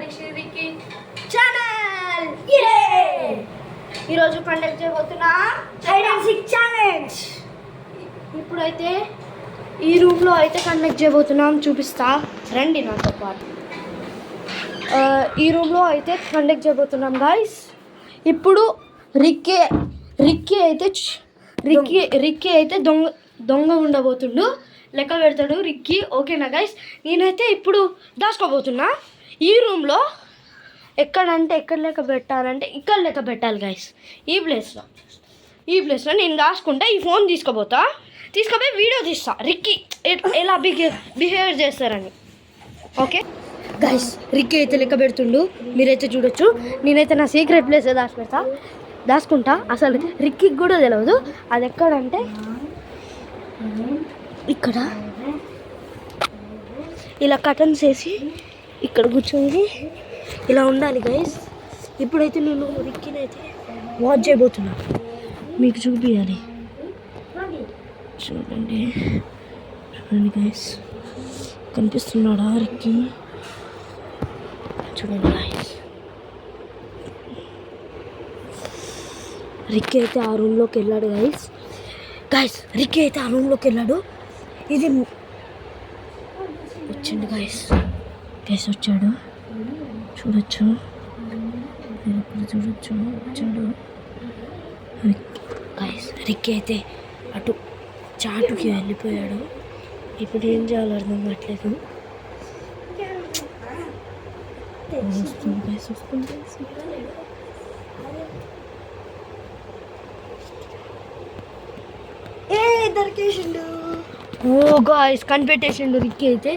రిషికి ఛానల్. ఈరోజు కండక్ట్ చేయబోతున్నా హైడ్ అండ్ సీక్ ఛాలెంజ్. ఇప్పుడైతే ఈ రూమ్లో అయితే కండక్ట్ చేయబోతున్నాం, చూపిస్తా రండి నాతో పాటు. ఈ రూమ్లో అయితే కండక్ట్ చేయబోతున్నాం గాయస్. ఇప్పుడు రిక్కీ అయితే దొంగ ఉండబోతుండు, లెక్క పెడతాడు రిక్కీ. ఓకేనా గైస్? నేనైతే ఇప్పుడు దాచుకోబోతున్నా ఈ రూమ్లో. ఎక్కడంటే ఎక్కడ లెక్క పెట్టాలంటే ఇక్కడ లెక్క పెట్టాలి గైస్. ఈ ప్లేస్లో నేను దాచుకుంటా. ఈ ఫోన్ తీసుకుపోయి వీడియో తీస్తా రిక్కీ ఎలా బిహేవ్ చేస్తారని. ఓకే గైస్, రిక్కీ అయితే లెక్క పెడుతుండు, మీరైతే చూడొచ్చు. నేనైతే నా సీక్రెట్ ప్లేస్ దాచుకుంటా. అసలు రిక్కీకి కూడా తెలియదు అది ఎక్కడంటే ఇక్కడ. ఇలా కటన్స్ వేసి ఇక్కడ కూర్చొని ఇలా ఉండాలి గైస్. ఇప్పుడైతే నేను రిక్కీని అయితే వాచ్ చేయబోతున్నా, మీకు చూపించాలి. చూడండి గైస్, కనిపిస్తున్నాడా రిక్కీ? చూడండి గైస్, రిక్కీ అయితే ఆ రూమ్లోకి వెళ్ళాడు గైస్. రిక్కీ అయితే ఆ రూమ్లోకి వెళ్ళాడు. ఇది వచ్చిండు గైస్ వచ్చాడు, చూడొచ్చు. వచ్చాడు గైస్. రిక్కీ అయితే అటు చాటుకి వెళ్ళిపోయాడు. ఇప్పుడు ఏం చేయాలో అర్థం కావట్లేదు. వస్తుంది. దొరికేసిండు. ఓ గాయస్, కనిపెట్టేసిండు రిక్కీ అయితే.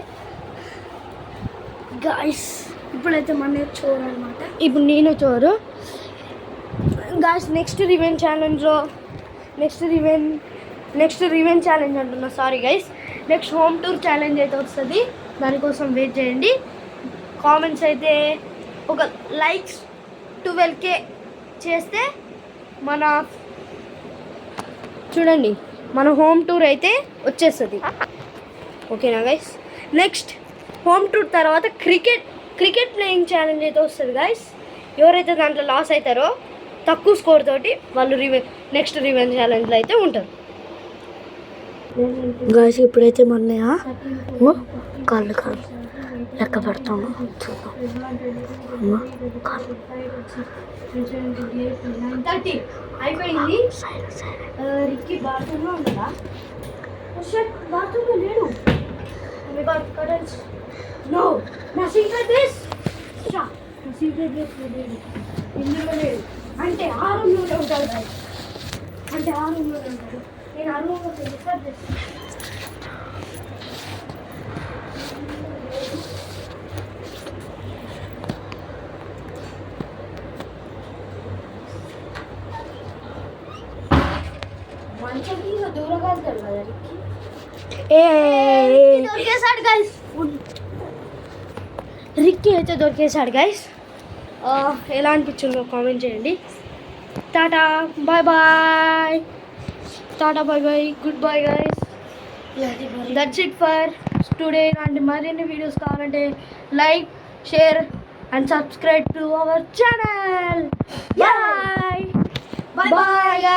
గాయస్ ఇప్పుడైతే మన చోరు అనమాట. ఇప్పుడు నేను చోరు గాయస్. నెక్స్ట్ రివెంజ్ ఛాలెంజ్ అంటున్నా, sorry guys. Next home tour challenge అయితే వస్తుంది, దానికోసం వెయిట్ చేయండి. కామెంట్స్ అయితే ఒక లైక్స్ 12K చేస్తే చూడండి మన హోమ్ టూర్ అయితే వచ్చేస్తుంది. ఓకేనా గైస్? నెక్స్ట్ హోమ్ టూర్ తర్వాత క్రికెట్ ప్లేయింగ్ ఛాలెంజ్ అయితే వస్తుంది గైస్. ఎవరైతే దాంట్లో లాస్ అవుతారో తక్కువ స్కోర్ తోటి వాళ్ళు నెక్స్ట్ రివెంజ్ ఛాలెంజ్లో అయితే ఉంటారు గైస్. ఇప్పుడైతే మన కాళ్ళు లెక్క పెడతాము. అయిపోయింది. రిక్కీ బాత్రూంలో ఉన్నాడా? బాత్రూంలో లేడు. నా సీక్రెట్ ప్లేస్ ఇందులో లేడు. అంటే ఆ రూమ్లోనే ఉంటాడు. నేను ఆ రూమ్లో డిస్టర్బ్ చేస్తాను. దొరికేసాడు గైస్. రిక్కీ అయితే దొరికేసాడు గైస్. ఎలా అనిపించిందో కామెంట్ చేయండి. టాటా bye bye, goodbye guys. That's it for today. ఇలాంటి మరిన్ని వీడియోస్ కావాలంటే like, share and subscribe to our channel. Bye bye.